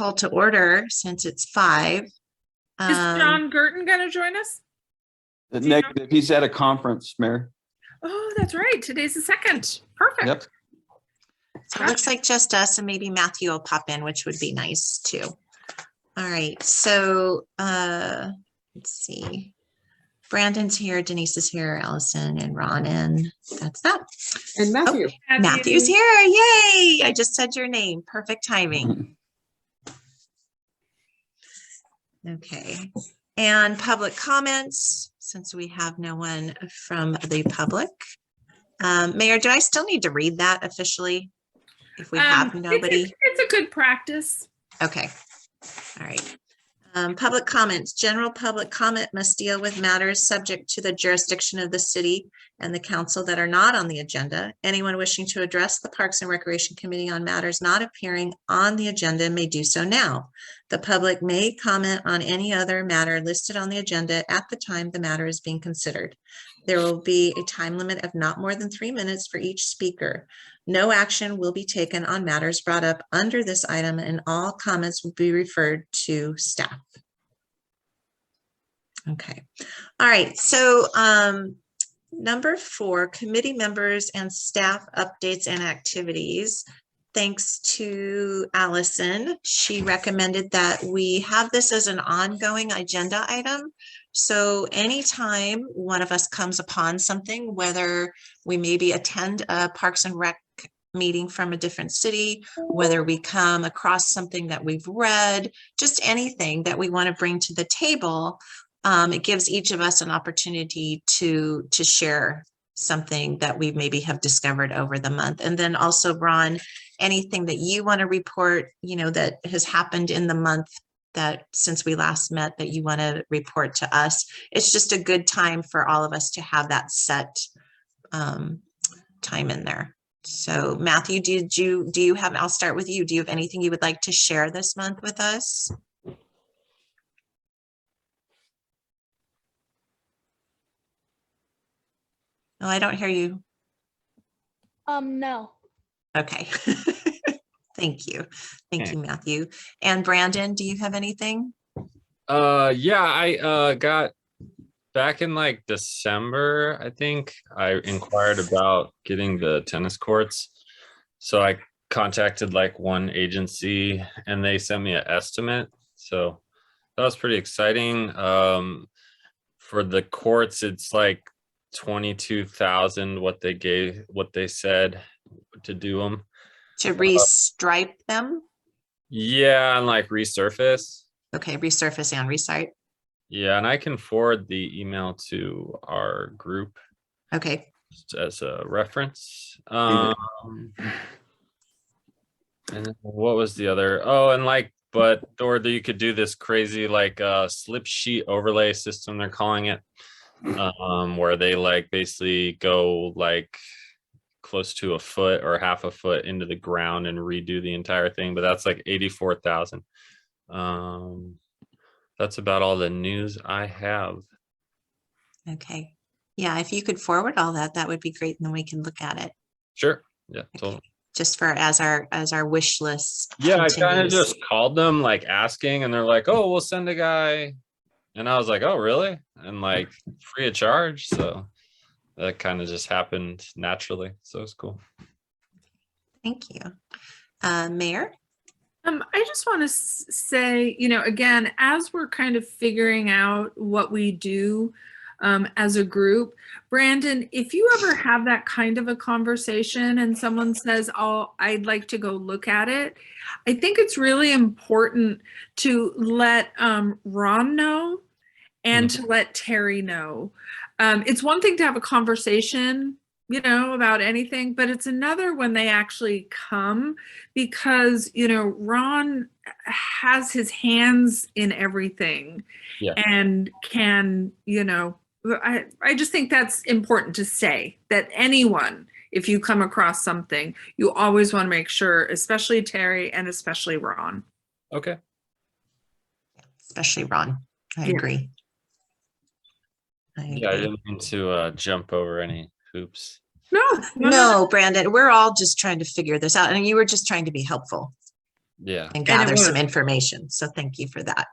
call to order since it's 5. Is John Gurton going to join us? Negative. He's at a conference, Mayor. Oh, that's right. Today's the 2nd. Perfect. Yep. So it looks like just us, and maybe Matthew will pop in, which would be nice too. All right, so let's see. Brandon's here, Denise is here, Allison and Ron, and that's that. And Matthew. Oh, Matthew's here. Yay! I just said your name. Perfect timing. Okay. And public comments, since we have no one from the public. Mayor, do I still need to read that officially if we have nobody? It's a good practice. Okay. All right. Public comments. General public comment must deal with matters subject to the jurisdiction of the city and the council that are not on the agenda. Anyone wishing to address the Parks and Recreation Committee on matters not appearing on the agenda may do so now. The public may comment on any other matter listed on the agenda at the time the matter is being considered. There will be a time limit of not more than 3 minutes for each speaker. No action will be taken on matters brought up under this item, and all comments will be referred to staff. Okay. All right. So number 4, committee members and staff updates and activities. Thanks to Allison. She recommended that we have this as an ongoing agenda item. So anytime one of us comes upon something, whether we maybe attend a Parks and Rec meeting from a different city, whether we come across something that we've read, just anything that we want to bring to the table, it gives each of us an opportunity to share something that we maybe have discovered over the month. And then also, Ron, anything that you want to report, that has happened in the month that since we last met that you want to report to us. It's just a good time for all of us to have that set time in there. So Matthew, do you have, I'll start with you. Do you have anything you would like to share this month with us? Oh, I don't hear you. No. Okay. Thank you. Thank you, Matthew. And Brandon, do you have anything? Yeah, I got back in like December, I think I inquired about getting the tennis courts. So I contacted like one agency and they sent me an estimate. So that was pretty exciting. For the courts, it's like 22,000 what they said to do them. To restripe them? Yeah, and like resurface. Okay, resurface and resite. Yeah, and I can forward the email to our group. Okay. Just as a reference. And then what was the other? Oh, and like, or you could do this crazy like slip sheet overlay system, they're calling it, where they like basically go like close to a foot or half a foot into the ground and redo the entire thing, but that's like 84,000. That's about all the news I have. Okay. Yeah, if you could forward all that, that would be great, and then we can look at it. Sure. Yeah, Okay. totally. Just for as our wish list. Yeah, I kind of continues. just called them like asking, and they're like, "Oh, we'll send a guy," and I was like, "Oh, really?" And like free of charge. So that kind of just happened naturally. So it's cool. Thank you. Mayor? I just want to say, again, as we're kind of figuring out what we do as a group, Brandon, if you ever have that kind of a conversation and someone says, "Oh, I'd like to go look at it," I think it's really important to let Ron know and to let Terry know. It's one thing to have a conversation, about anything, but it's another when they actually come, because, Ron has his hands in everything. Yeah. And can, I just think that's important to say, that anyone, if you come across something, you always want to make sure, especially Terry and especially Ron. Okay. Especially Ron. I agree. Yeah, I didn't mean to jump over any hoops. No, No, Brandon, we're all just trying to figure this out, and you were just trying to be helpful. Yeah. and And it gather some was. information. So thank you for that.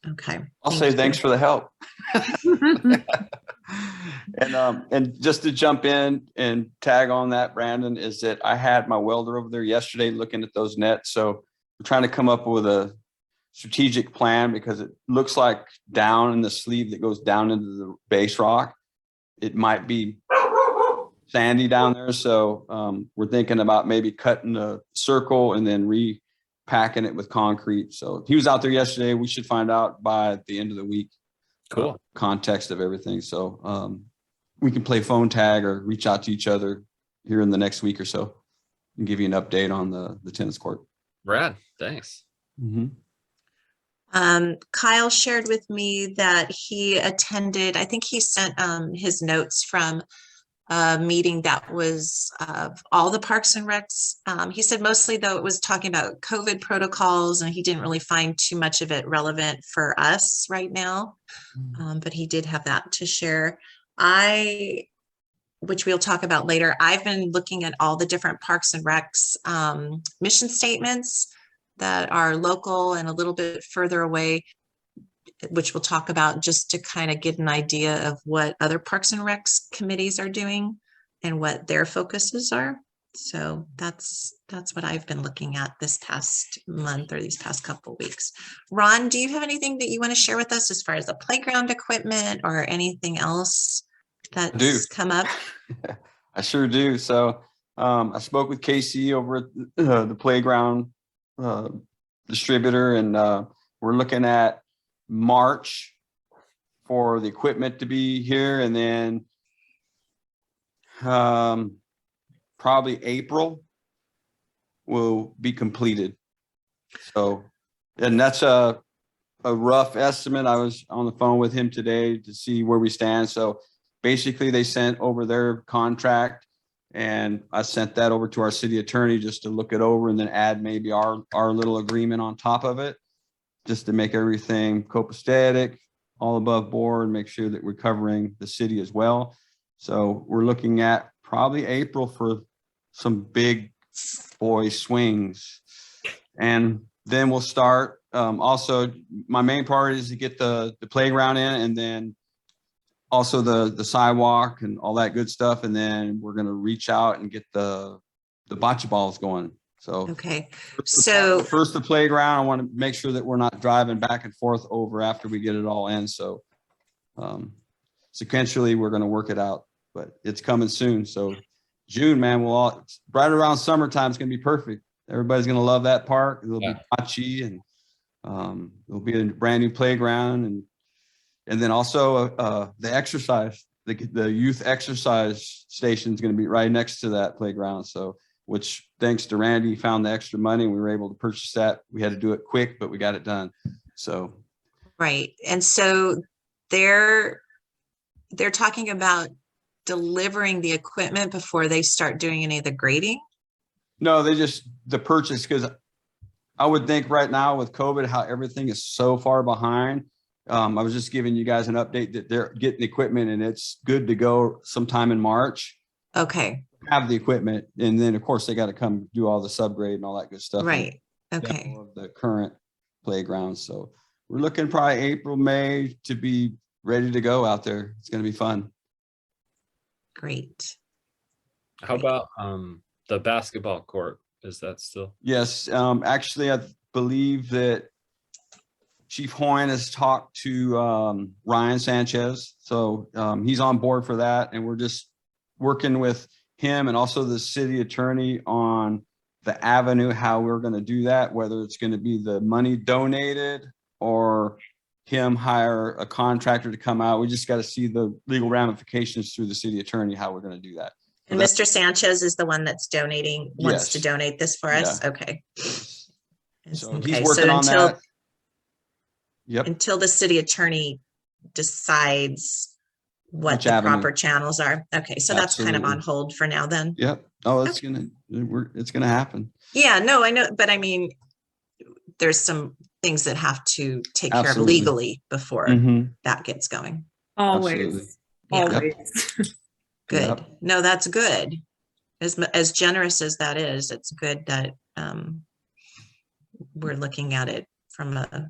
Okay. I'll thank say you. thanks for the help. And just to jump in and tag on that, Brandon, is that I had my welder over there yesterday looking at those nets. So we're trying to come up with a strategic plan because it looks like down in the sleeve that goes down into the base rock, it might be sandy down there. So we're thinking about maybe cutting a circle and then repacking it with concrete. So he was out there yesterday. We should find out by the end of the week. Cool. Context of everything. So we can play phone tag or reach out to each other here in the next week or so and give you an update on the tennis court. Brad, thanks. Kyle shared with me that he attended, I think he sent his notes from a meeting that was of all the parks and recs. He said mostly though it was talking about COVID protocols and he didn't really find too much of it relevant for us right now. But he did have that to share. Which we'll talk about later. I've been looking at all the different parks and recs mission statements that are local and a little bit further away, which we'll talk about just to kind of get an idea of what other parks and recs committees are doing and what their focuses are. So that's what I've been looking at this past month or these past couple of weeks. Ron, do you have anything that you want to share with us as far as the playground equipment or anything else that's come up? I sure do. So I spoke with Casey over at the playground distributor, and we're looking at March for the equipment to be here, and then probably April will be completed. So, and that's a rough estimate. I was on the phone with him today to see where we stand. So basically they sent over their contract and I sent that over to our city attorney just to look it over and then add maybe our little agreement on top of it, just to make everything copacetic, all above board, make sure that we're covering the city as well. So we're looking at probably April for some big boy swings. And then we'll start. Also, my main priority is to get the playground in, and then also the sidewalk and all that good stuff. And then we're going to reach out and get the bocce balls going. So Okay. So first the playground, I want to make sure that we're not driving back and forth over after we get it all in. So sequentially, we're going to work it out, but it's coming soon. So June, man, right around summertime, it's going to be perfect. Everybody's going to love that park. There'll be bocce, and there'll be a brand new playground, and then also the exercise, the youth exercise station is going to be right next to that playground. So, which thanks to Randy, found the extra money and we were able to purchase that. We had to do it quick, but we got it done. So, right. And so they're talking about delivering the equipment before they start doing any of the grading. No, the purchase, because I would think right now with COVID, how everything is so far behind. I was just giving you guys an update that they're getting equipment and it's good to go sometime in March. Okay. Have the equipment, and then of course they got to come do all the subgrade and all that good stuff. Right. Okay. Of the current playground. So we're looking probably April, May to be ready to go out there. It's going to be fun. Great. How about the basketball court? Is that still? Yes. Actually, I believe that Chief Hoyne has talked to Ryan Sanchez. So he's on board for that. And we're just working with him and also the city attorney on the avenue, how we're going to do that, whether it's going to be the money donated or him hire a contractor to come out. We just got to see the legal ramifications through the city attorney, how we're going to do that. And Mr. Sanchez is the one that's donating, wants to Yes. donate this for us. Yeah. Okay. So Okay, he's working on that. Yep. Until the city attorney decides what Which the avenue. proper channels are. Okay, so that's kind of on Absolutely. hold for now then. Yep. Oh, it's gonna happen. Yeah, no, I know, but I mean, there's some things that have to take care of Absolutely. legally before Mhm. that gets going. Always. Yeah. Always. Good. Yep. No, that's good. As generous as that is, it's good that we're looking at it from a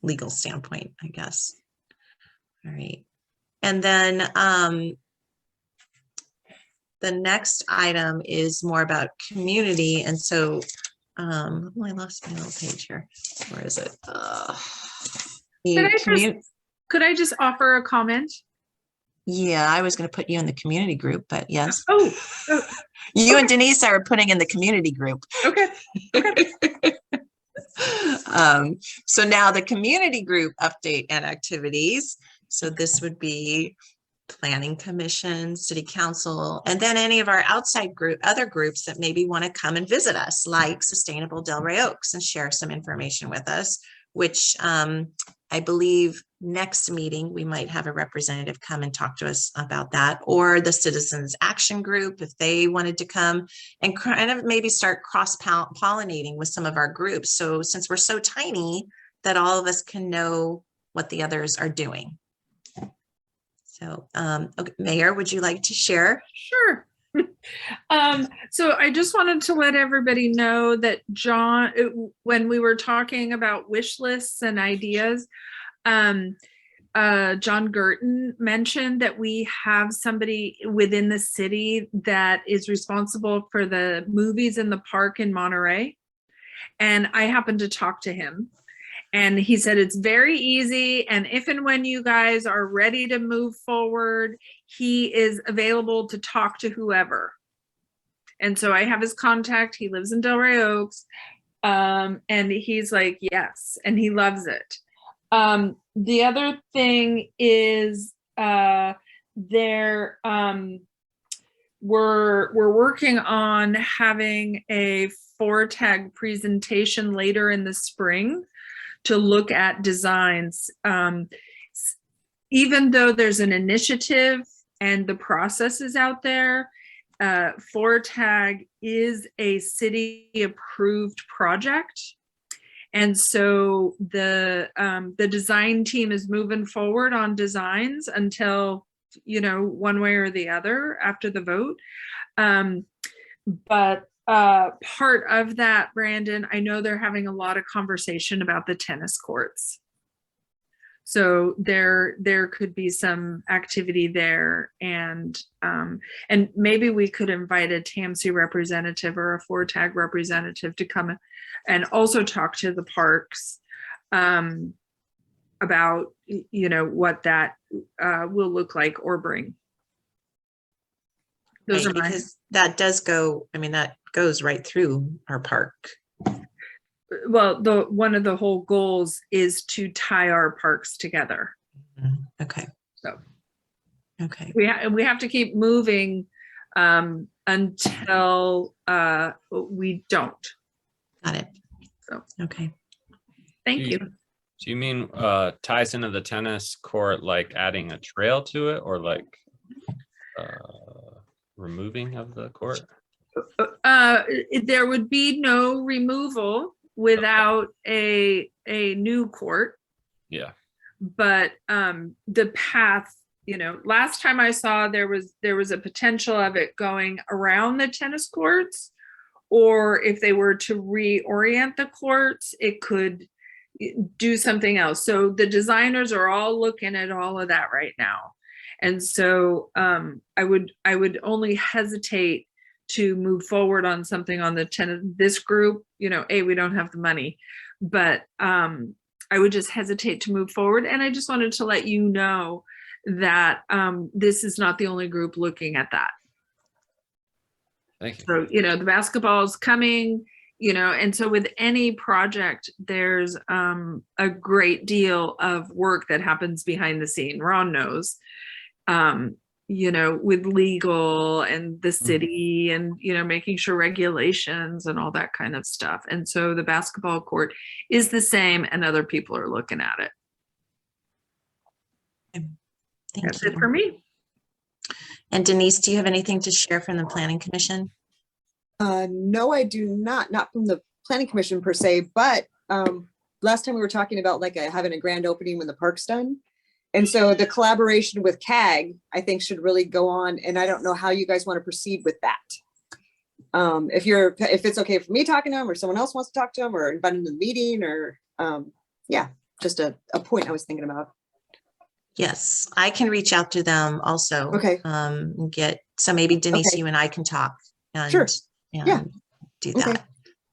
legal standpoint, I guess. All right. And then the next item is more about community. And so, oh, I lost my little page here. Where is it? Could I just offer a comment? Yeah, I was going to put you in the community group, but yes. Oh, You and Denise are putting in the community group. okay. So now the community group update and activities. So this would be planning commission, city council, and then any of our outside other groups that maybe want to come and visit us, like Sustainable Delray Oaks, and share some information with us, which I believe next meeting, we might have a representative come and talk to us about that, or the Citizens Action Group, if they wanted to come and kind of maybe start cross-pollinating with some of our groups. So since we're so tiny, that all of us can know what the others are doing. So, okay, Mayor, would you like to share? Sure. So I just wanted to let everybody know that when we were talking about wish lists and ideas, John Gurton mentioned that we have somebody within the city that is responsible for the movies in the park in Monterey. And I happened to talk to him. And he said it's very easy. And if and when you guys are ready to move forward, he is available to talk to whoever. And so I have his contact. He lives in Delray Oaks. And he's like, yes, and he loves it. The other thing is we're working on having a FORTAG presentation later in the spring to look at designs. Even though there's an initiative and the process is out there, FORTAG is a city approved project. And so the design team is moving forward on designs until, one way or the other after the vote. But part of that, Brandon, I know they're having a lot of conversation about the tennis courts. So there could be some activity there, and maybe we could invite a TAMC representative or a FORTAG representative to come and also talk to the parks about what that will look like or bring. Those Right, are because that does go, that goes right through our park. Well, one of the whole goals is to tie our parks together. Okay. So, okay. We have to keep moving until we don't. Got it. So, okay. Thank you. Do you mean ties into the tennis court, like adding a trail to it, or like removing of the court? There would be no removal without a new court. Yeah. But the path, last time I saw there was a potential of it going around the tennis courts, or if they were to reorient the courts, it could do something else. So the designers are all looking at all of that right now. And so I would only hesitate to move forward on something on the this group, we don't have the money, but I would just hesitate to move forward. And I just wanted to let you know that this is not the only group looking at that. Thank you. So, the basketball is coming, and so with any project, there's a great deal of work that happens behind the scene. Ron knows. With legal and the city and, making sure regulations and all that kind of stuff. And so the basketball court is the same and other people are looking at it. That's it for me. And Denise, do you have anything to share from the Planning Commission? No, I do not from the Planning Commission per se, but last time we were talking about having a grand opening when the park's done. And so the collaboration with CAG, I think, should really go on. And I don't know how you guys want to proceed with that. If it's okay for me talking to them, or someone else wants to talk to them, or invite them to the meeting, or, yeah, just a point I was thinking about. Yes, I can reach out to them also. Okay. And get, so maybe Denise, Okay. you and I can talk Sure. and Yeah. do Okay. that.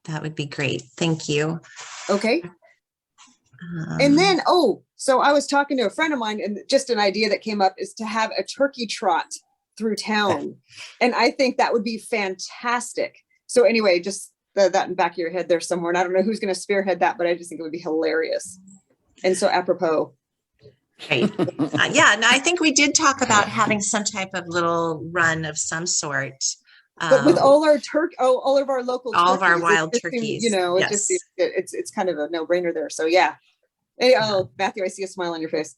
That would be great. Thank you. Okay. Um, And then, so I was talking to a friend of mine, and just an idea that came up is to have a turkey trot through town. And I think that would be fantastic. So anyway, just that in the back of your head there somewhere. And I don't know who's going to spearhead that, but I just think it would be hilarious. And so apropos. Great. Yeah, and I think we did talk about having some type of little run of some sort. But with um, all our all of our local all of our turkeys, it wild just seems, turkeys, you know, it just yes. seems, it's kind of a no-brainer there. So yeah. Hey, Matthew, I see a smile on your face.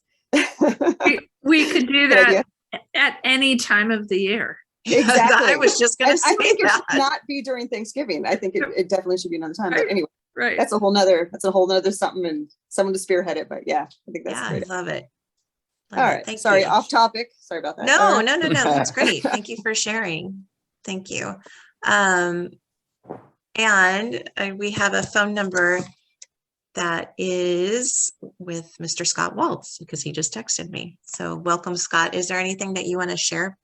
We could do Good idea. that at any time of the year. Exactly. I was just going And to say I think it that. should not be during Thanksgiving. I think it definitely should be another time. But Right. anyway, Right. that's a whole nother something, and someone to spearhead it. But yeah, I think that's Yeah, I great. love it. Love All it. right. Thank Sorry, you. off topic. Sorry about that. No, no, that's great. Thank you for sharing. Thank you. And we have a phone number that is with Mr. Scott Waltz, because he just texted me. So welcome, Scott. Is there anything that you want to share?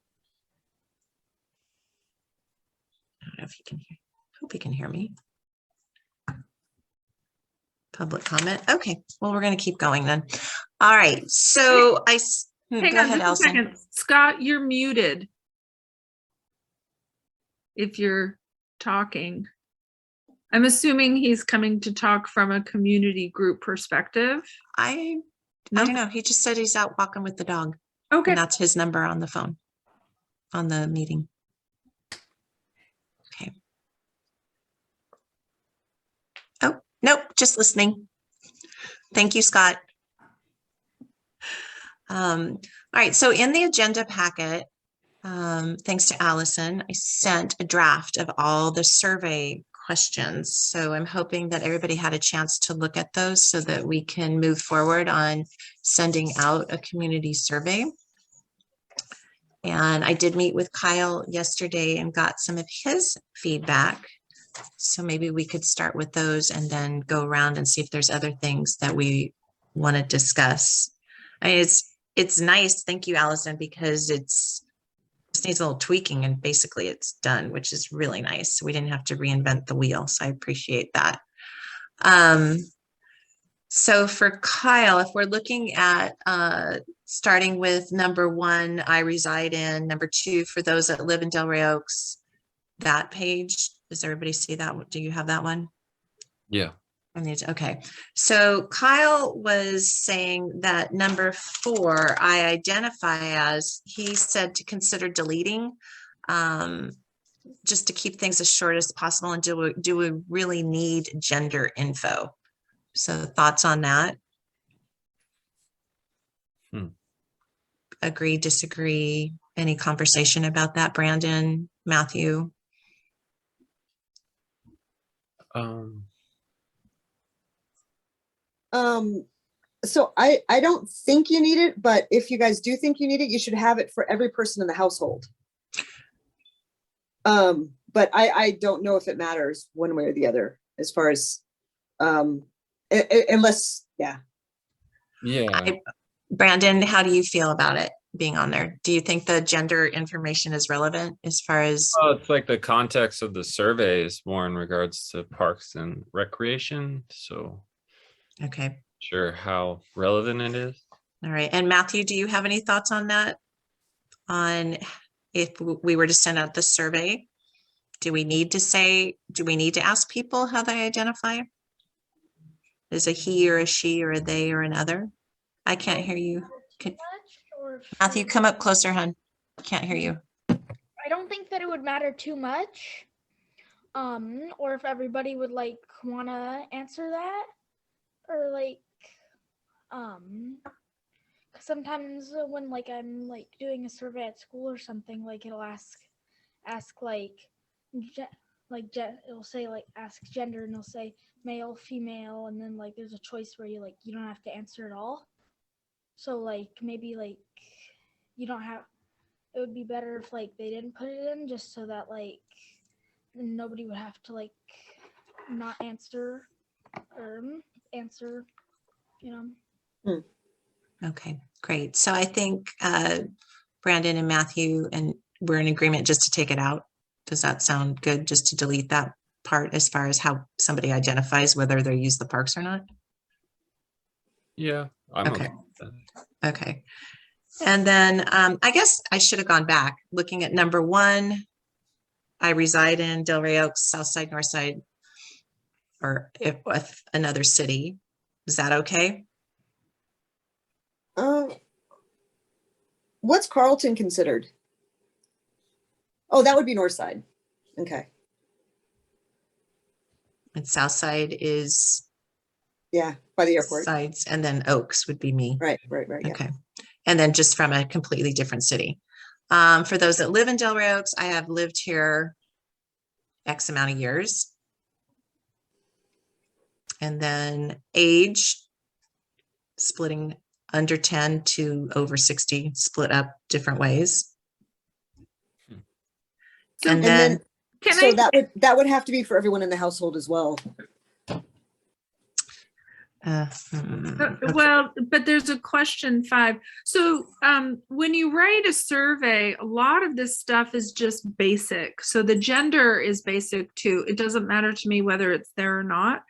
I don't know if you can hear. Hope you can hear me. Public comment. Okay. Well, we're going to keep going then. All right. So Hang go on ahead, just a Allison. second. Scott, you're muted. If you're talking. I'm assuming he's coming to talk from a community group perspective. I No? don't know. He just said he's out walking with the dog. Okay. And that's his number on the phone, on the meeting. Okay. Oh, nope, just listening. Thank you, Scott. All right, so in the agenda packet, thanks to Allison, I sent a draft of all the survey questions. So I'm hoping that everybody had a chance to look at those so that we can move forward on sending out a community survey. And I did meet with Kyle yesterday and got some of his feedback. So maybe we could start with those and then go around and see if there's other things that we want to discuss. I mean, it's nice. Thank you, Allison, because just needs a little tweaking and basically it's done, which is really nice. We didn't have to reinvent the wheel. So I appreciate that. So for Kyle, if we're looking at starting with number 1, I reside in, number 2, for those that live in Delray Oaks, that page, does everybody see that? Do you have that one? Yeah. Okay, so Kyle was saying that number 4, I identify as, he said to consider deleting, just to keep things as short as possible. And do we really need gender info? So thoughts on that? Agree, disagree? Any conversation about that, Brandon, Matthew? So I don't think you need it, but if you guys do think you need it, you should have it for every person in the household. But I don't know if it matters one way or the other as far as, unless, yeah. Yeah. Brandon, how do you feel about it being on there? Do you think the gender information is relevant as far as? Oh, it's like the context of the survey is more in regards to parks and recreation. So Okay. sure how relevant it is. All right. And Matthew, do you have any thoughts on that? On if we were to send out the survey, do we need to ask people how they identify? Is a he or a she or a they or another? I can't hear you. Matthew, come up closer, hon. Can't hear you. I don't think that it would matter too much. Or if everybody would like wanna answer that. Or like, 'cause sometimes when like I'm like doing a survey at school or something, like it'll ask like, it'll say like ask gender, and it'll say male, female, and then like there's a choice where you don't have to answer it all. So like maybe like you don't have, it would be better if like they didn't put it in, just so that like nobody would have to like not answer or answer, you know. Okay, great. So I think Brandon and Matthew, and we're in agreement just to take it out. Does that sound good? Just to delete that part as far as how somebody identifies whether they use the parks or not? Yeah, I'm Okay. okay with that. Okay. And then I guess I should have gone back looking at number 1. I reside in Delray Oaks, South Side, North Side, or if with another city. Is that okay? What's Carlton considered? Oh, that would be North Side. Okay. And South Side is Yeah, by the airport. sides, and then Oaks would be me. Right. Yeah. Okay. And then just from a completely different city. For those that live in Delray Oaks, I have lived here X amount of years. And then age, splitting under 10 to over 60, split up different ways. So- And And then, then, Can so I? that would have to be for everyone in the household as well. okay. Well, but there's a question 5. So when you write a survey, a lot of this stuff is just basic. So the gender is basic too. It doesn't matter to me whether it's there or not,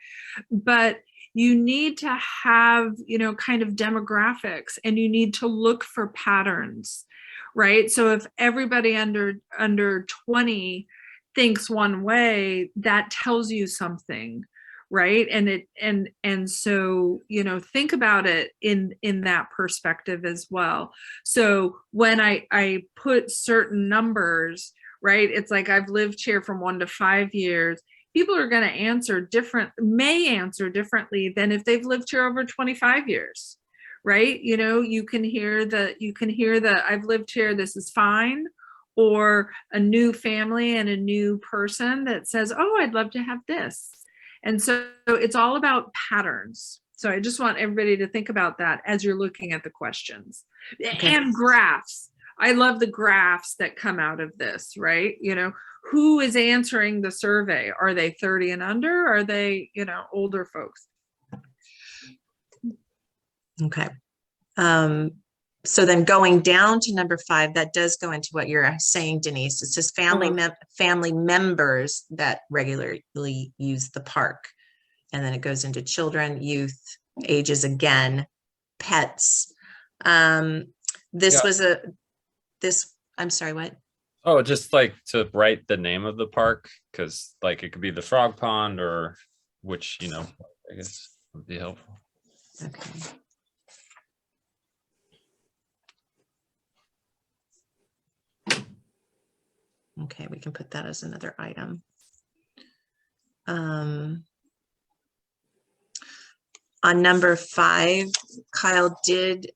but you need to have, you know, kind of demographics, and you need to look for patterns, right? So if everybody under 20 thinks one way, that tells you something, right? And so, you know, think about it in that perspective as well. So when I put certain numbers, right, it's like I've lived here from 1 to 5 years. People are going to may answer differently than if they've lived here over 25 years, right? You know, you can hear the I've lived here, this is fine, or a new family and a new person that says, oh, I'd love to have this. And so it's all about patterns. So I just want everybody to think about that as you're looking at the questions. Okay. And graphs. I love the graphs that come out of this, right? You know, who is answering the survey? Are they 30 and under? Are they, you know, older folks? Okay. So then going down to number 5, that does go into what you're saying, Denise. It says family members that regularly use the park. And then it goes into children, youth, ages again, pets. This Yeah. was I'm sorry, what? Oh, just like to write the name of the park, because like it could be the Frog Pond, or which, you know, I guess would be helpful. Okay. Okay, we can put that as another item. On number 5, Kyle did,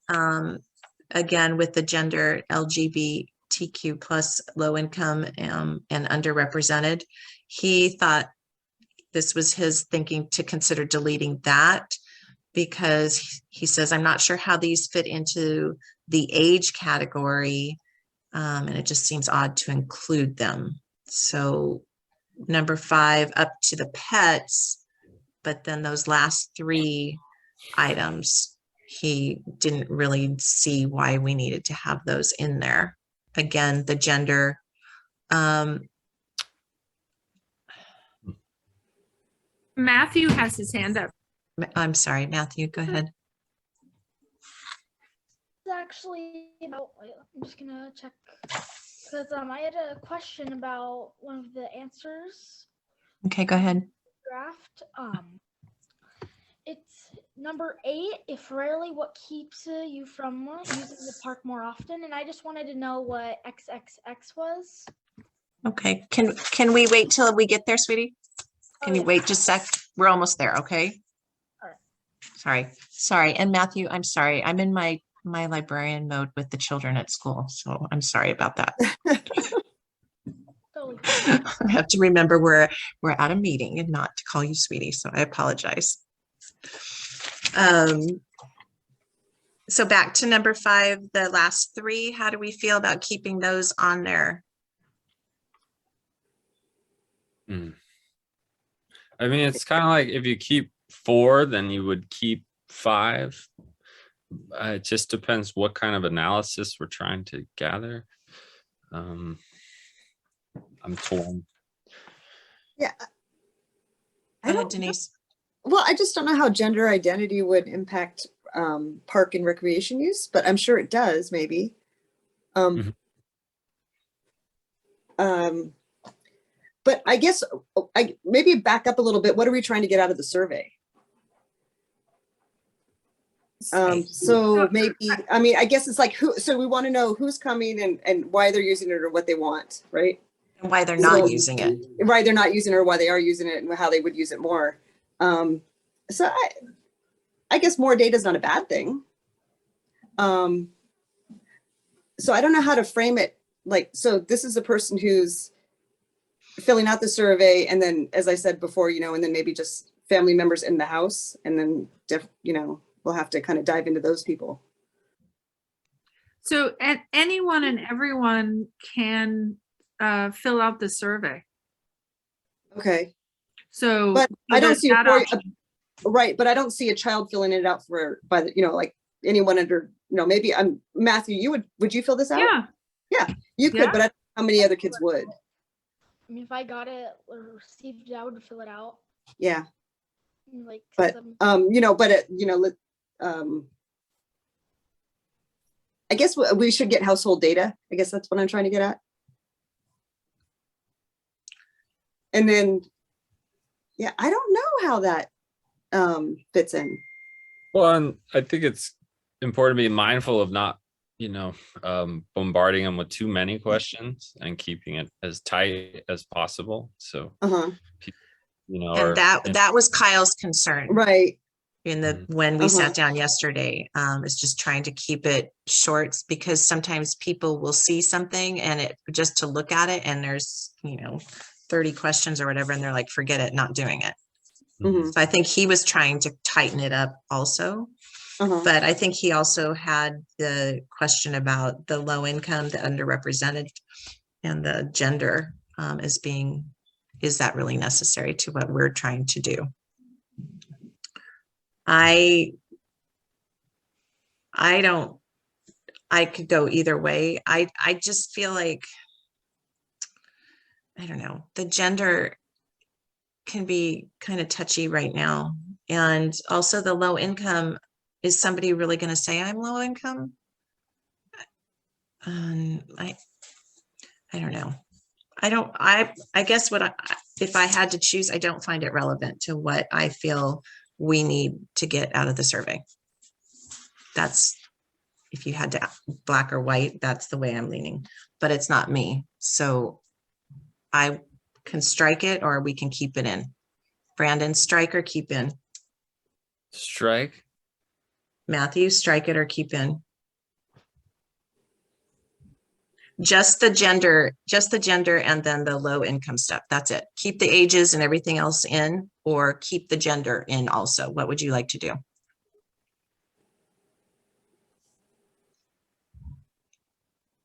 again, with the gender LGBTQ plus low income and underrepresented, he thought this was his thinking to consider deleting that, because he says, I'm not sure how these fit into the age category. And it just seems odd to include them. So number 5 up to the pets, but then those last 3 items, he didn't really see why we needed to have those in there. Again, the gender. Matthew has his hand up. I'm sorry, Matthew, go ahead. It's actually about, wait, I'm just gonna check, because I had a question about one of the answers Okay, go ahead. draft. It's number 8, if rarely, what keeps you from using the park more often? And I just wanted to know what XXX was. Okay, can we wait till we get there, sweetie? Can Oh, you yeah. wait just a sec? We're almost there, okay? All right. Sorry. And Matthew, I'm sorry. I'm in my librarian mode with the children at school, so I'm sorry about that. Totally fine. I have to remember we're at a meeting and not to call you sweetie, so I apologize. So back to number 5, the last 3, how do we feel about keeping those on there? I mean, it's kind of like if you keep 4, then you would keep 5. It just depends what kind of analysis we're trying to gather. I'm torn. Yeah. I Go ahead, don't, Denise. well, I just don't know how gender identity would impact park and recreation use, but I'm sure it does, maybe. Mhm. But I guess I maybe back up a little bit. What are we trying to get out of the survey? So maybe, I mean, I guess it's like who, so we want to know who's coming and why they're using it or what they want, right? And why they're So- not using it. Right, they're not using it or why they are using it and how they would use it more. So I guess more data is not a bad thing. So I don't know how to frame it. Like, so this is a person who's filling out the survey, and then, as I said before, you know, and then maybe just family members in the house, and then, you know, we'll have to kind of dive into those people. So anyone and everyone can fill out the survey. Okay, So but I don't there's see that option. right, but I don't see a child filling it out for by the, you know, like anyone under, you know, maybe I'm Matthew. You would you fill this out? Yeah, You could, Yeah. but I don't know how many other kids would. I mean, if I got it or received it, I would fill it out. Yeah, Like, but you know, but it, you know, I guess we should get household data. I guess that's what I'm trying to get at. And then, yeah, I don't know how that fits in. Well, and I think it's important to be mindful of not, bombarding them with too many questions and keeping it as tight as possible. So, Uh-huh. And that was Kyle's concern Right. when we Uh-huh. sat down yesterday, is just trying to keep it short, because sometimes people will see something and it just to look at it and there's, 30 questions or whatever, and they're like, forget it, not doing it. Mhm. So I think he was trying to tighten it up also. Uh-huh. But I think he also had the question about the low income, the underrepresented, and the gender is that really necessary to what we're trying to do? I could go either way. I just feel like, I don't know, the gender can be kind of touchy right now. And also the low income, is somebody really going to say I'm low income? I don't know. I guess if I had to choose, I don't find it relevant to what I feel we need to get out of the survey. That's, if you had to black or white, that's the way I'm leaning, but it's not me. So I can strike it or we can keep it in. Brandon, strike or keep in? Strike. Matthew, strike it or keep in? Just the gender and then the low income stuff. That's it. Keep the ages and everything else in, or keep the gender in also. What would you like to do?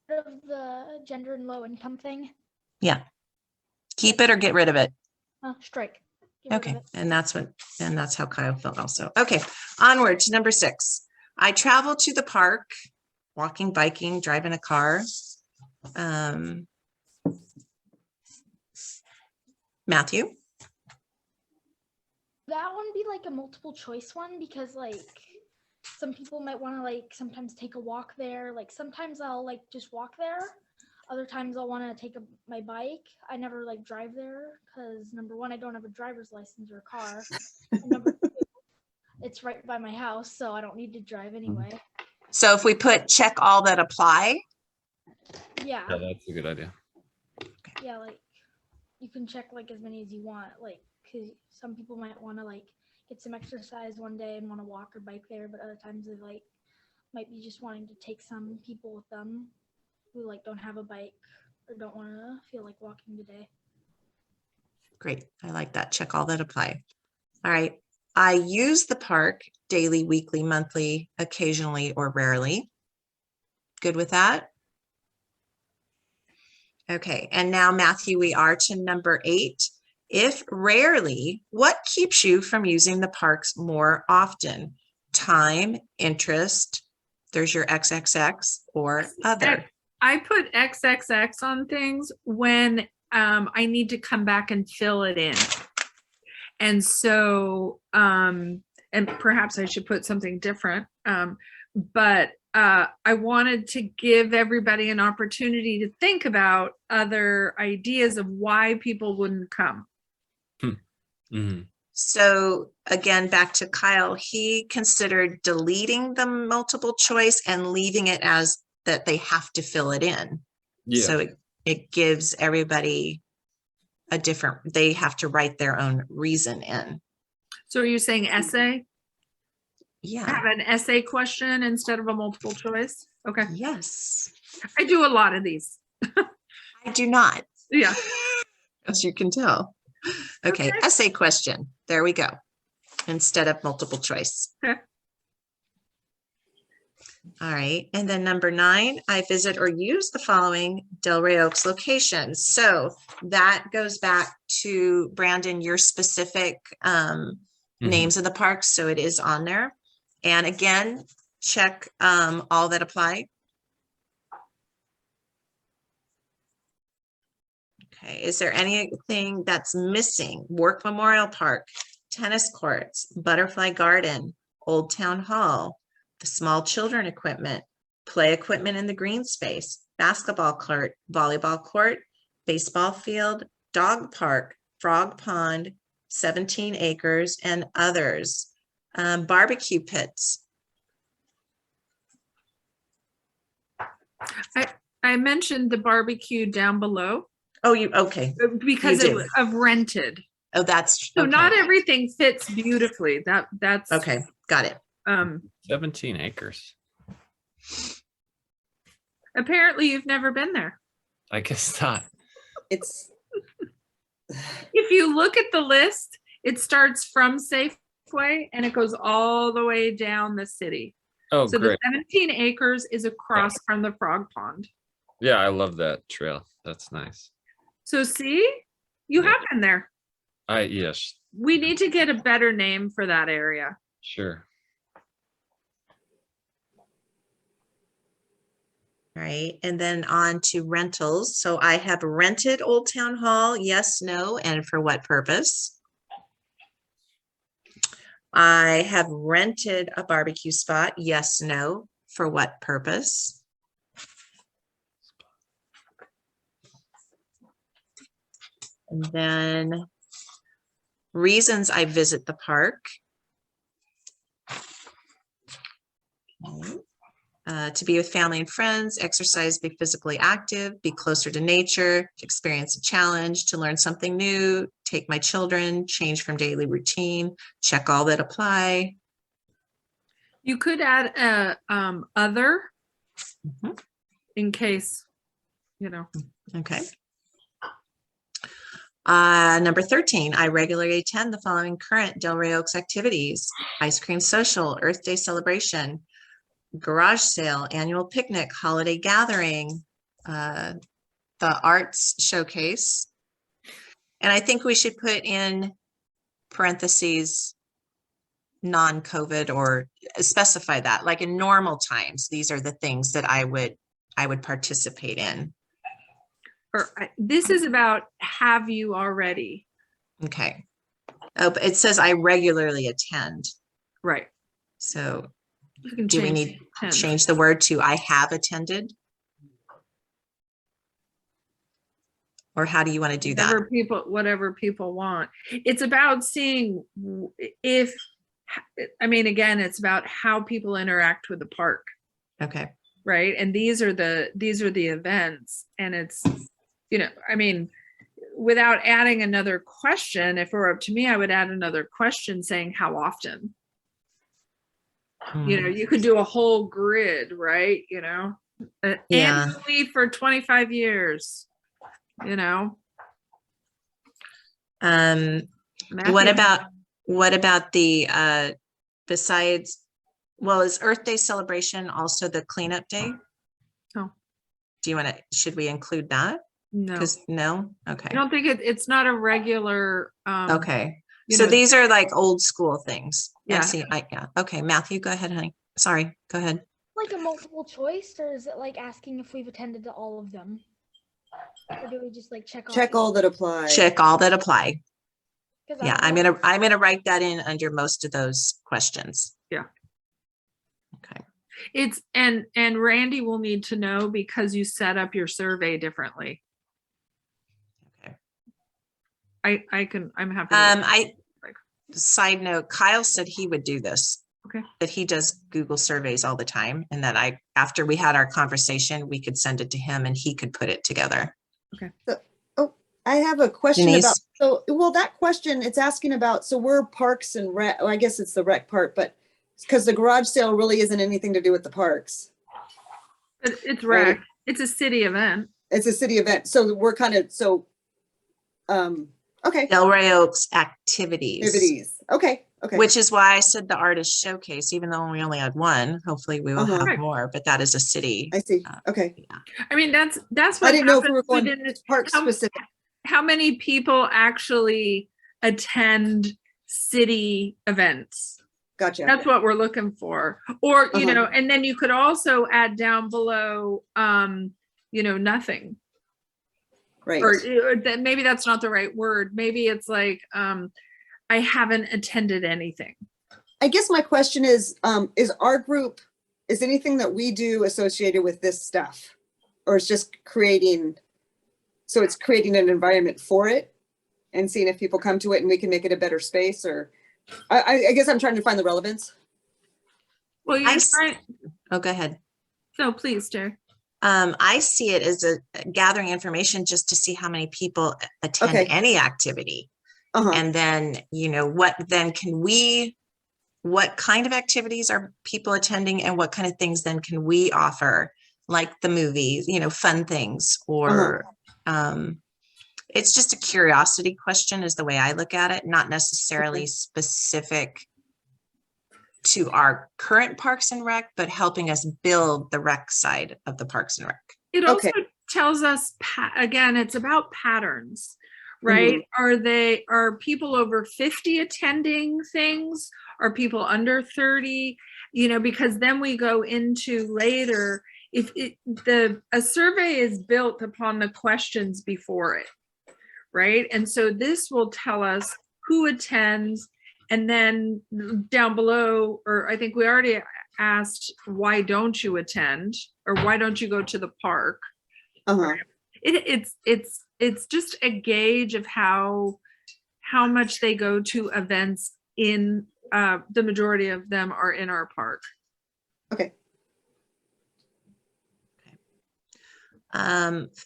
of the gender and low income thing. Yeah. Keep it or get rid of it. Strike. Get rid of Okay. it. And that's how Kyle felt also. Okay. Onward to number 6. I travel to the park, walking, biking, driving a car. Matthew? That one be like a multiple choice one, because like some people might want to like sometimes take a walk there. Like sometimes I'll like just walk there. Other times I'll want to take my bike. I never like drive there because number one, I don't have a driver's license or a car. And number two, it's right by my house, so I don't need to drive anyway. So if we put check all that apply, Yeah, Yeah, that's a good idea. yeah, like you can check like as many as you want, like because some people might want to like get some exercise one day and want to walk or bike there, but other times they like might be just wanting to take some people with them who like don't have a bike or don't want to feel like walking today. great. I like that. Check all that apply. All right. I use the park daily, weekly, monthly, occasionally, or rarely. Good with that? Okay. And now, Matthew, we are to number 8. If rarely, what keeps you from using the parks more often? Time, interest, there's your XXX or other. I put XXX on things when I need to come back and fill it in. And so, and perhaps I should put something different. But I wanted to give everybody an opportunity to think about other ideas of why people wouldn't come. Mhm. So again, back to Kyle, he considered deleting the multiple choice and leaving it as that they have to fill it in. Yeah. So it gives everybody a different, they have to write their own reason in. So are you saying essay? Yeah, Have an essay question instead of a multiple choice? Okay. yes. I do a lot of these. I do not, Yeah. as you can tell. Okay, Okay. essay question. There we go. Instead of multiple choice. Okay. All right, and then number 9, I visit or use the following Delray Oaks locations. So that goes back to Brandon, your specific names of the parks. So it is on there. And again, check all that apply. Okay, is there anything that's missing? Work Memorial Park, tennis courts, Butterfly Garden, Old Town Hall, the small children equipment, play equipment in the green space, basketball court, volleyball court, baseball field, dog park, frog pond, 17 acres, and others. Barbecue pits. I mentioned the barbecue down below Oh, you, okay. because You it do. was of rented. Oh, that's, So okay. not everything fits beautifully. That's Okay, got it. 17 acres. Apparently you've never been there. I guess not. It's, If you look at the list, it starts from Safeway and it goes all the way down the city. Oh, So great. the 17 acres is across from the frog pond. Yeah, I love that trail. That's nice. So see, you Yeah. have been there. Yes, We need to get a better name for that area. sure. All right, and then on to rentals. So I have rented Old Town Hall, yes, no, and for what purpose? I have rented a barbecue spot, yes, no, for what purpose? And then reasons I visit the park. Okay. To be with family and friends, exercise, be physically active, be closer to nature, experience a challenge, to learn something new, take my children, change from daily routine, check all that apply. You could add a other Mhm. in case, you know. Okay. Number 13, I regularly attend the following current Delray Oaks activities: ice cream social, Earth Day celebration, garage sale, annual picnic, holiday gathering, the arts showcase. And I think we should put in parentheses, non-COVID, or specify that, like in normal times, these are the things that I would participate in. This is about have you already? Okay. Oh, but it says I regularly attend. Right. So You can do we change need to 10. change the word to I have attended? Or how do you want to do that? Whatever people want. It's about seeing if, I mean, again, it's about how people interact with the park, Okay. right? And these are the events, and it's, you know, I mean, without adding another question, if it were up to me, I would add another question saying how often. You know, you could do a whole grid, right? You know, Yeah. annually for 25 years, you know. What about the besides, well, is Earth Day celebration also the cleanup day? Oh. Do you want to, should we include that? No, Because no, I okay, don't think it's not a regular. okay. you So know, these are like old school things. I Yeah. see. Yeah. Okay, Matthew, go ahead, honey. Sorry, go ahead. Like a multiple choice, or is it like asking if we've attended to all of them? Or do we just like check off? Check all that apply. Check all that apply. 'Cause I Yeah, don't know. I'm gonna write that in under most of those questions. Yeah. Okay. It's and Randy will need to know because you set up your survey differently. Okay. I'm happy. to- Side note, Kyle said he would do this. Okay. That he does Google surveys all the time, and that after we had our conversation, we could send it to him and he could put it together. I have a question Denise? about, so, well, that question, it's asking about, so we're parks and rec, oh, I guess it's the rec part, but because the garage sale really isn't anything to do with the parks. But it's Right. rec. It's a city event. It's a city event. So we're kind of, okay. Delray Oaks activities, Activities. Okay. Okay. which is why I said the artist showcase, even though we only had one. Hopefully we will Uh-huh. have Right. more, but that is a city. I see. Okay. I mean, that's what I didn't know if we were happens going within park how- specific. how many people actually attend city events. Gotcha. That's what we're looking for. Or, you Uh-huh. know, and then you could also add down below, nothing. Right. Or that maybe that's not the right word. Maybe it's like, I haven't attended anything. I guess my question is our group, is anything that we do associated with this stuff? Or it's just creating an environment for it and seeing if people come to it and we can make it a better space, or I guess I'm trying to find the relevance. Well, I you're s- trying, Oh, go ahead. no, please, Jerry. I see it as a gathering information just to see how many people attend Okay. any activity. Uh-huh. And then, what kind of activities are people attending and what kind of things then can we offer? Like the movies, fun things, or it's just a curiosity question is the way I look at it, not necessarily specific to our current Parks and Rec, but helping us build the rec side of the Parks and Rec. It also Okay. tells us, again, it's about patterns, right? Are people over 50 attending things? Are people under 30? Because then we go into later, a survey is built upon the questions before it, right? And so this will tell us who attends, and then down below, or I think we already asked, why don't you attend? Or why don't you go to the park? Uh-huh. It's just a gauge of how much they go to events in, the majority of them are in our park. Okay.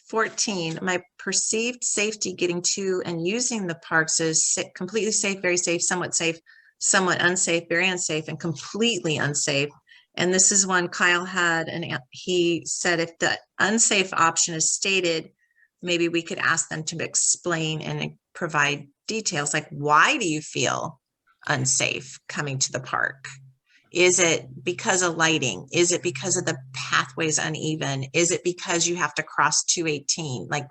14, my perceived safety getting to and using the parks is completely safe, very safe, somewhat unsafe, very unsafe, and completely unsafe. And this is one Kyle had, and he said if the unsafe option is stated, maybe we could ask them to explain and provide details, like why do you feel unsafe coming to the park? Is it because of lighting? Is it because of the pathways uneven? Is it because you have to cross 218? Like,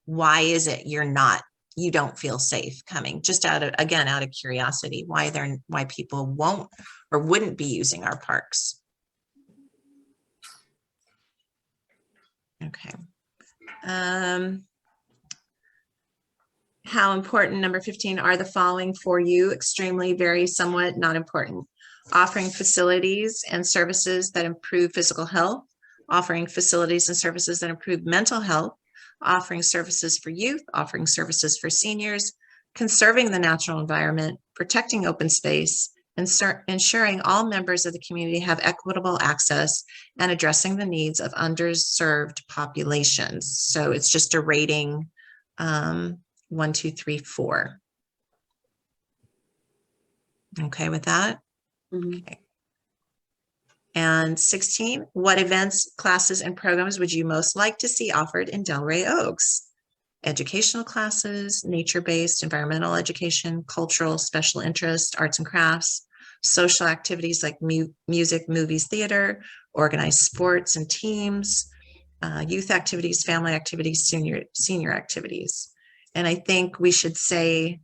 why is it you don't feel safe coming? Just out of curiosity, why people won't or wouldn't be using our parks. Okay. How important, number 15, are the following for you? Extremely, very, somewhat, not important. Offering facilities and services that improve physical health, offering facilities and services that improve mental health, offering services for youth, offering services for seniors, conserving the natural environment, protecting open space, ensuring all members of the community have equitable access, and addressing the needs of underserved populations. So it's just a rating, 1, 2, 3, 4. Okay with that? Mhm. Okay. And 16, what events, classes, and programs would you most like to see offered in Delray Oaks? Educational classes, nature-based, environmental education, cultural, special interest, arts and crafts, social activities like music, movies, theater, organized sports and teams, youth activities, family activities, senior activities. And I think we should say,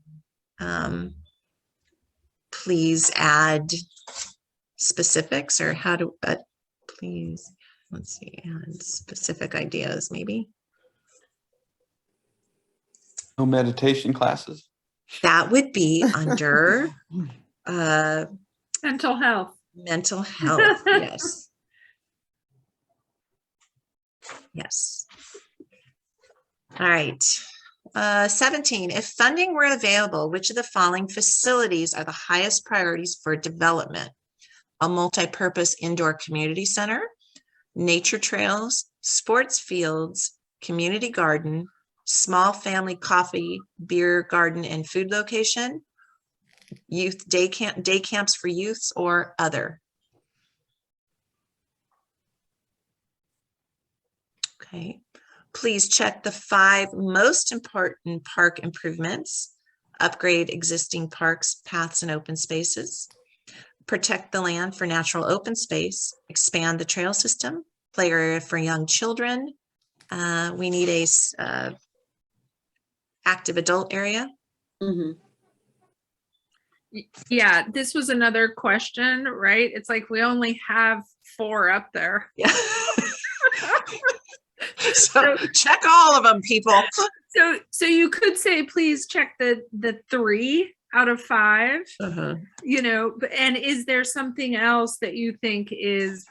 please add specifics, or how to, please, let's see, add specific ideas maybe. No meditation classes? That would be under Mental health. mental health, yes. Yes. All right. 17, if funding were available, which of the following facilities are the highest priorities for development? A multi-purpose indoor community center, nature trails, sports fields, community garden, small family coffee, beer garden, and food location, youth day camps for youths, or other. Okay, please check the 5 most important park improvements: upgrade existing parks, paths, and open spaces, protect the land for natural open space, expand the trail system, play area for young children. We need a active adult area. Mhm. Yeah, this was another question, right? It's like we only have 4 up there. Yeah. So check all of them, people. So you could say, please check the 3 out of 5, you know, and is there something else that you think is,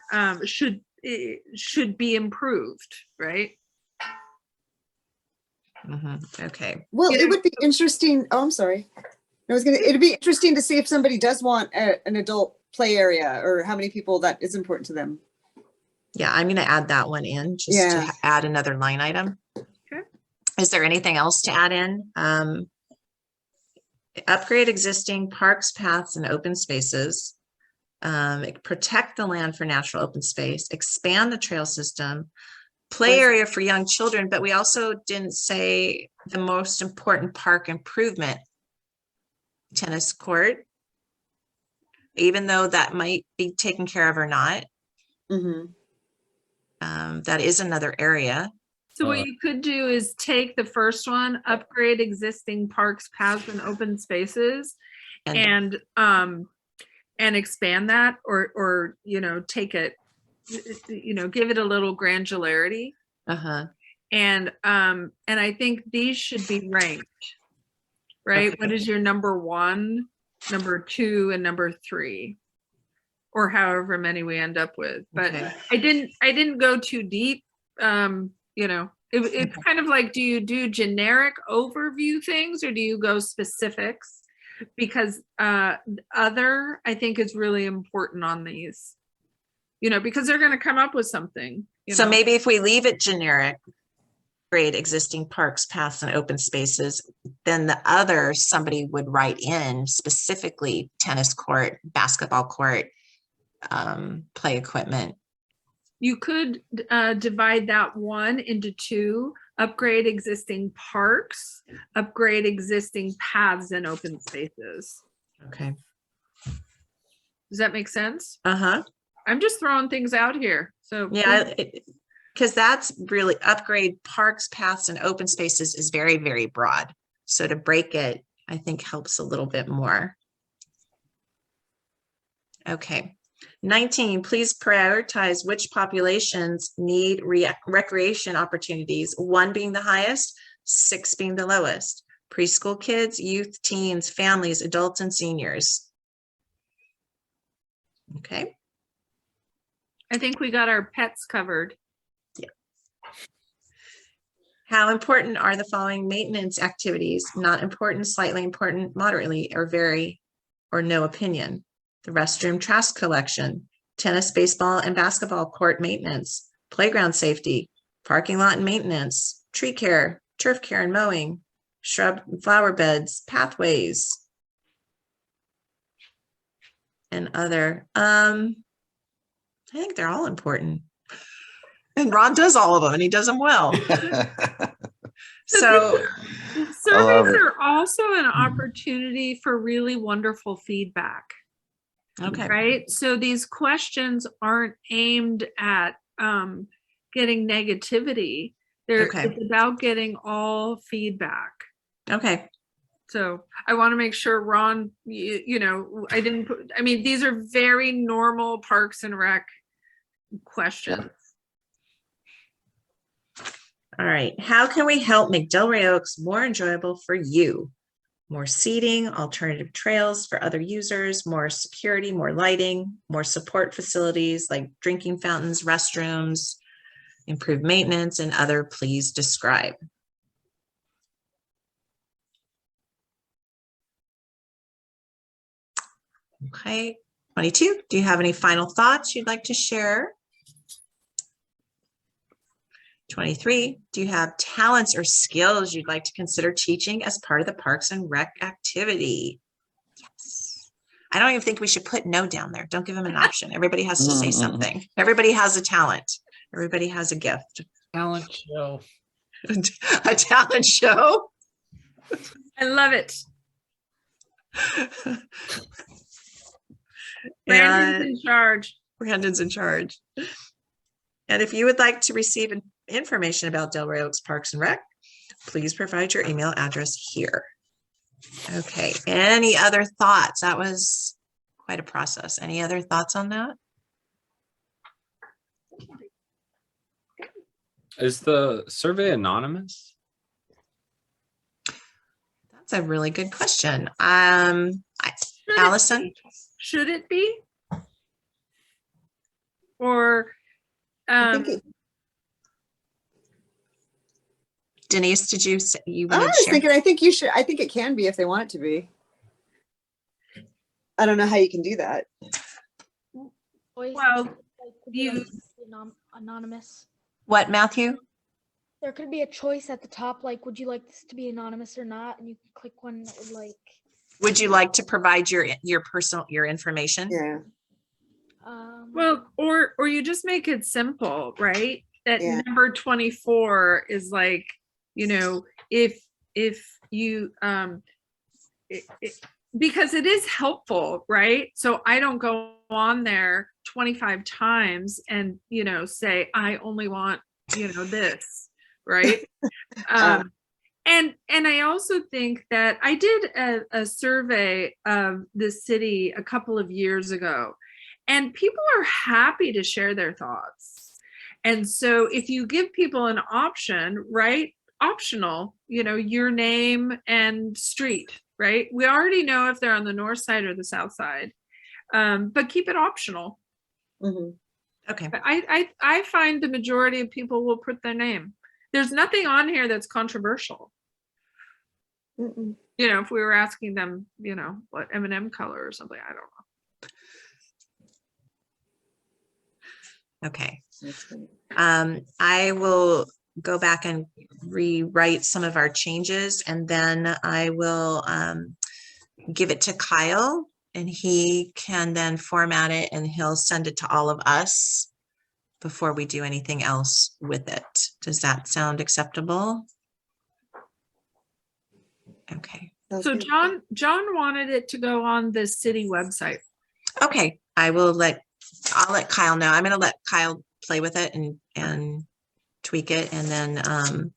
should be improved, right? Okay. Well, You it know- would be interesting. Oh, I'm sorry. It'd be interesting to see if somebody does want an adult play area, or how many people that is important to them. Yeah, I'm going to add that one in just Yeah. to add another line item. Okay. Is there anything else to add in? Upgrade existing parks, paths, and open spaces. Protect the land for natural open space. Expand the trail system. Play area for young children, but we also didn't say the most important park improvement. Tennis court. Even though that might be taken care of or not. Mhm. That is another area. So what you could do is take the first one, upgrade existing parks, paths, and open spaces, and expand that, or you know, take it, you know, give it a little granularity. And I think these should be ranked, right? Okay. What is your number 1, number 2, and number 3, or however many we end up with? But Okay. I didn't go too deep. You know, it's kind of like, do you do generic overview things, or do you go specifics? Because other, I think, is really important on these, you know, because they're going to come up with something. You So know? maybe if we leave it generic, grade existing parks, paths, and open spaces, then the other, somebody would write in specifically tennis court, basketball court, play equipment. You could divide that 1 into 2, upgrade existing parks, upgrade existing paths and open spaces. Okay. Does that make sense? Uh-huh. I'm just throwing things out here. So Yeah, because that's really upgrade parks, paths, and open spaces is very, very broad. So to break it, I think helps a little bit more. Okay. 19, please prioritize which populations need recreation opportunities, 1 being the highest, 6 being the lowest. Preschool kids, youth, teens, families, adults, and seniors. Okay. I think we got our pets covered. How important are the following maintenance activities? Not important, slightly important, moderately, or very, or no opinion. The restroom trash collection, tennis, baseball, and basketball court maintenance, playground safety, parking lot and maintenance, tree care, turf care and mowing, shrub and flower beds, pathways, and other. I think they're all important. And Ron does all of them, and he does them well. So Surveys are also an opportunity for really wonderful feedback. okay. Right? So these questions aren't aimed at getting negativity. Okay. It's about getting all feedback. Okay. So I want to make sure Ron, I didn't put, I mean, these are very normal Parks and Rec questions. All right. How can we help make Delray Oaks more enjoyable for you? More seating, alternative trails for other users, more security, more lighting, more support facilities like drinking fountains, restrooms, improved maintenance, and other. Please describe. Okay. 22, do you have any final thoughts you'd like to share? 23, do you have talents or skills you'd like to consider teaching as part of the Parks and Rec activity? Yes. I don't even think we should put no down there. Don't give them an option. Everybody has to say something. Everybody has a talent. Everybody has a gift. Talent show. A talent show. I love it. Brandon's in charge. Brandon's in charge. And if you would like to receive information about Delray Oaks Parks and Rec, please provide your email address here. Okay, any other thoughts? That was quite a process. Any other thoughts on that? Is the survey anonymous? That's a really good question. Should it Allison? be? Should it be? Or, I think it- Denise, did you say you I wanted was to share? thinking, I think it can be if they want it to be. I don't know how you can do that. Choice, Well, like, would you like you- this to be anonymous. What, Matthew? There could be a choice at the top, like, would you like this to be anonymous or not? And you can click one that would like, Would you like to provide your information? Yeah. well, or you just make it simple, right? That Yeah. number 24 is like, if you, because it is helpful, right? So I don't go on there 25 times and, say, I only want, this, right? And I also think that I did a survey of the city a couple of years ago, and people are happy to share their thoughts. And so if you give people an option, right? Optional, your name and street, right? We already know if they're on the north side or the south side, but keep it optional. Mhm. Okay. But I find the majority of people will put their name. There's nothing on here that's controversial. Mm-mm. If we were asking them, what M&M color or something, I don't know. Okay. That's good. I will go back and rewrite some of our changes, and then I will give it to Kyle, and he can then format it and he'll send it to all of us before we do anything else with it. Does that sound acceptable? Okay. Sounds So good. John wanted it to go on the city website. Okay, I'll let Kyle know. I'm gonna let Kyle play with it and tweak it, and then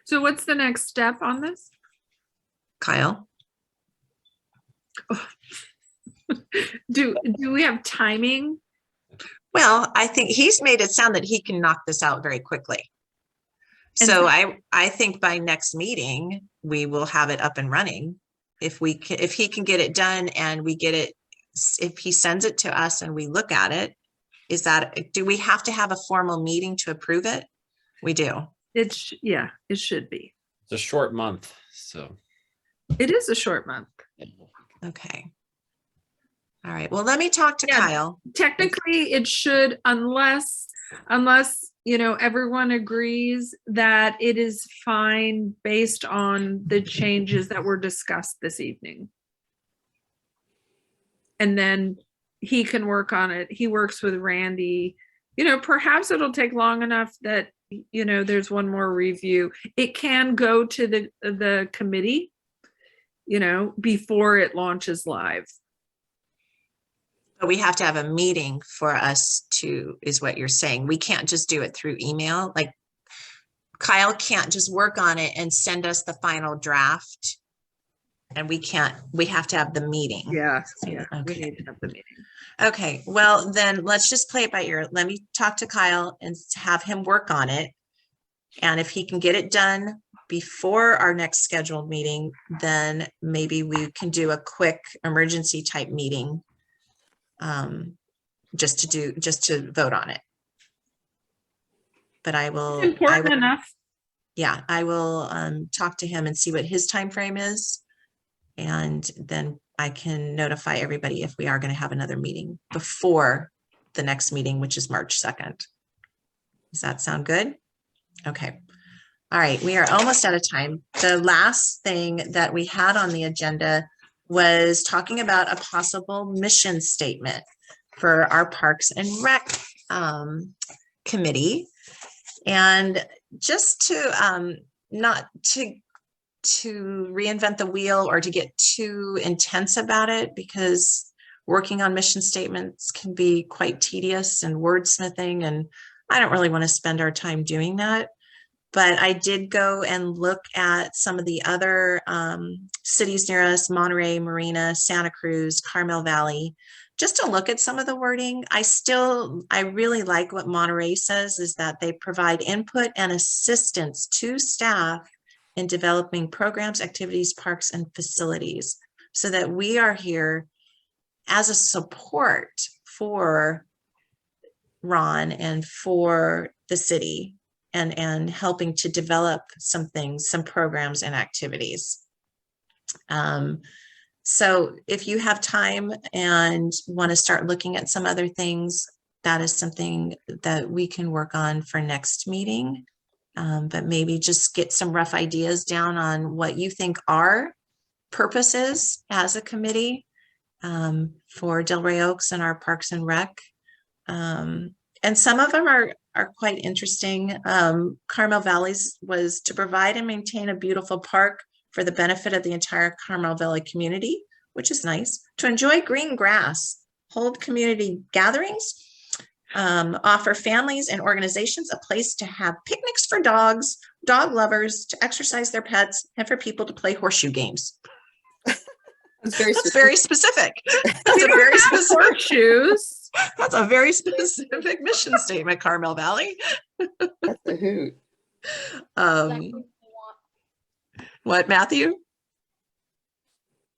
So what's the next step on this? Kyle. Do we have timing? Well, I think he's made it sound that he can knock this out very quickly. And So so- I think by next meeting, we will have it up and running. If he can get it done and we get it, if he sends it to us and we look at it, do we have to have a formal meeting to approve it? We do. It should be. It's a short month, so. It is a short month. Okay. All right. Well, let me talk to Yeah. Kyle. Technically, it should, unless everyone agrees that it is fine based on the changes that were discussed this evening. And then he can work on it. He works with Randy. Perhaps it'll take long enough that there's one more review. It can go to the committee, before it launches live. But we have to have a meeting for us to, is what you're saying. We can't just do it through email. Like Kyle can't just work on it and send us the final draft. And we can't, we have to have the meeting. Yeah, we Okay. need to have the meeting. Okay, well, then let's just play it by ear. Let me talk to Kyle and have him work on it. And if he can get it done before our next scheduled meeting, then maybe we can do a quick emergency type meeting. Just to vote on it. But I will, Important enough. yeah, I will talk to him and see what his time frame is. And then I can notify everybody if we are going to have another meeting before the next meeting, which is March 2nd. Does that sound good? Okay. All right, we are almost out of time. The last thing that we had on the agenda was talking about a possible mission statement for our Parks and Rec committee. And just to not to reinvent the wheel or to get too intense about it, because working on mission statements can be quite tedious and wordsmithing, and I don't really want to spend our time doing that. But I did go and look at some of the other cities near us: Monterey, Marina, Santa Cruz, Carmel Valley, just to look at some of the wording. I really like what Monterey says, is that they provide input and assistance to staff in developing programs, activities, parks, and facilities, so that we are here as a support for Ron and for the city, and helping to develop some things, some programs and activities. So if you have time and want to start looking at some other things, that is something that we can work on for next meeting. But maybe just get some rough ideas down on what you think our purpose is as a committee for Delray Oaks and our Parks and Rec. And some of them are quite interesting. Carmel Valley's was to provide and maintain a beautiful park for the benefit of the entire Carmel Valley community, which is nice. To enjoy green grass, hold community gatherings, offer families and organizations a place to have picnics for dogs, dog lovers, to exercise their pets, and for people to play horseshoe games. That's very specific. That's a very specific. Horseshoes. That's a very specific mission statement, Carmel Valley. That's a hoot. Exactly what they want. What, Matthew?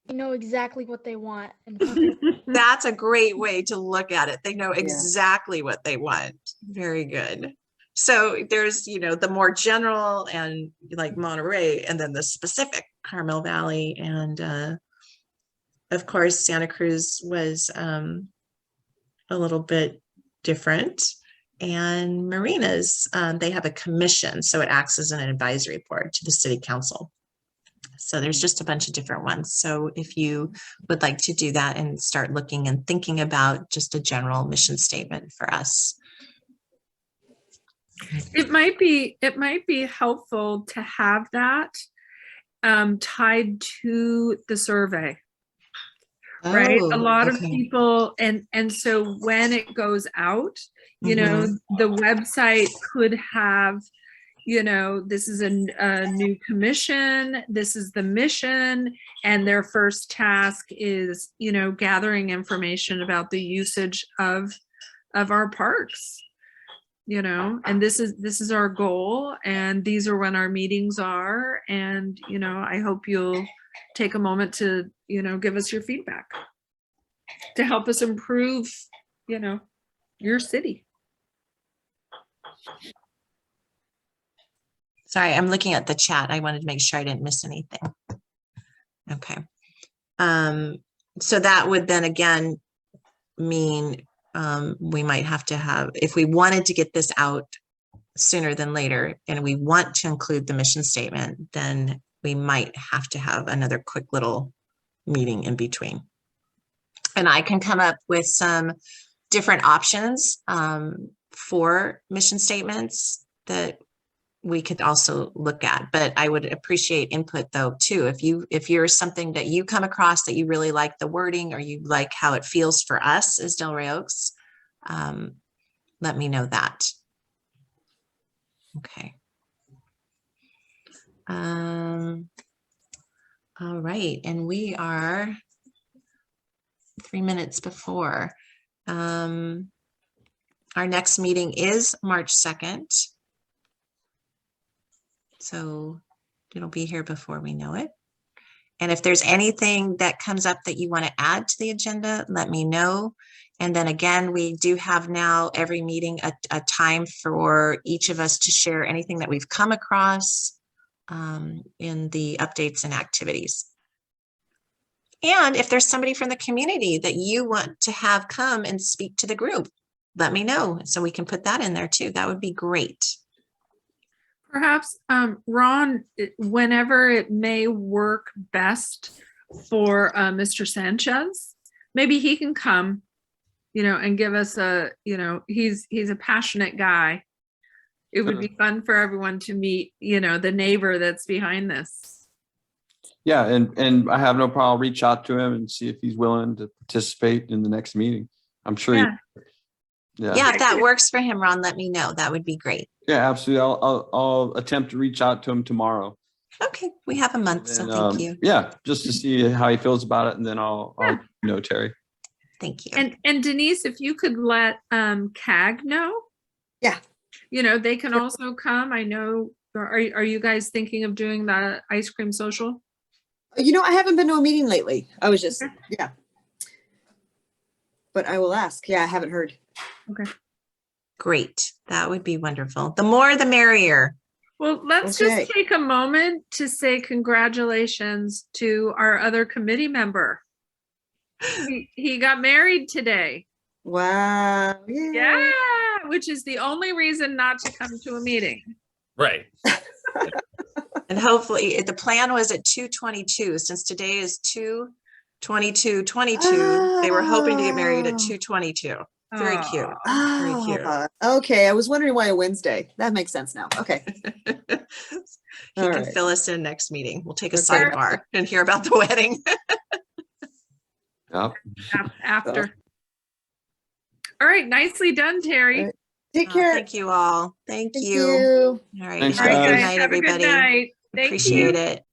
They know exactly what they want. And That's a great way to look at it. They know exactly what they want. Very good. So there's, the more general and like Monterey, and then the specific Carmel Valley. And of course, Santa Cruz was a little bit different. And Marina's, they have a commission, so it acts as an advisory board to the city council. So there's just a bunch of different ones. So if you would like to do that and start looking and thinking about just a general mission statement for us. It might be helpful to have that tied to the survey. Right, a lot of people, and so when it goes out, the website could have, this is a new commission, this is the mission, and their first task is, gathering information about the usage of our parks, and this is our goal, and these are when our meetings are, and I hope you'll take a moment to give us your feedback to help us improve your city. Sorry, I'm looking at the chat. I wanted to make sure I didn't miss anything. Okay. So that would then again mean we might have to have, if we wanted to get this out sooner than later, and we want to include the mission statement, then we might have to have another quick little meeting in between. And I can come up with some different options for mission statements that we could also look at, but I would appreciate input though, too. If you're something that you come across that you really like the wording or you like how it feels for us as Delray Oaks, let me know that. Okay. All right, and we are 3 minutes before. Our next meeting is March 2nd. So it'll be here before we know it. And if there's anything that comes up that you want to add to the agenda, let me know. And then again, we do have now every meeting a time for each of us to share anything that we've come across in the updates and activities. And if there's somebody from the community that you want to have come and speak to the group, let me know so we can put that in there too. That would be great. Perhaps, Ron, whenever it may work best for Mr. Sanchez, maybe he can come, and give us he's a passionate guy. It would be fun for everyone to meet, the neighbor that's behind this. Yeah, and I have no problem. Reach out to him and see if he's willing to participate in the next meeting. I'm sure. Yeah. Yeah, if that works for him, Ron, let me know. That would be great. Yeah, absolutely. I'll attempt to reach out to him tomorrow. Okay, we have a month, so And, thank you. Yeah, just to see how he feels about it, and then I'll Terry. Thank you. And Denise, if you could let CAG know. Yeah. They can also come. I know, are you guys thinking of doing the ice cream social? I haven't been to a meeting lately. I was just, yeah. But I will ask. Yeah, I haven't heard. Okay. Great. That would be wonderful. The more, the merrier. Well, let's Okay. just take a moment to say congratulations to our other committee member. He got married today. Wow. Yay. Yeah, which is the only reason not to come to a meeting. Right. And hopefully the plan was at 2:22. Since today is 2/22/22, they were hoping to get married at Oh. 2:22. Very cute. Very cute. Okay. I was wondering why a Wednesday. That makes sense now. Okay. He All can right. fill us in next meeting. We'll take a Okay. sidebar and hear about the wedding. Yep. After. All right, nicely done, Terry. All right. Take Oh, care. thank you all. Thank Thank you. you. All right. Thanks, Have a All right, good guys. guys, night, have a good everybody. night. Thank you. Appreciate it.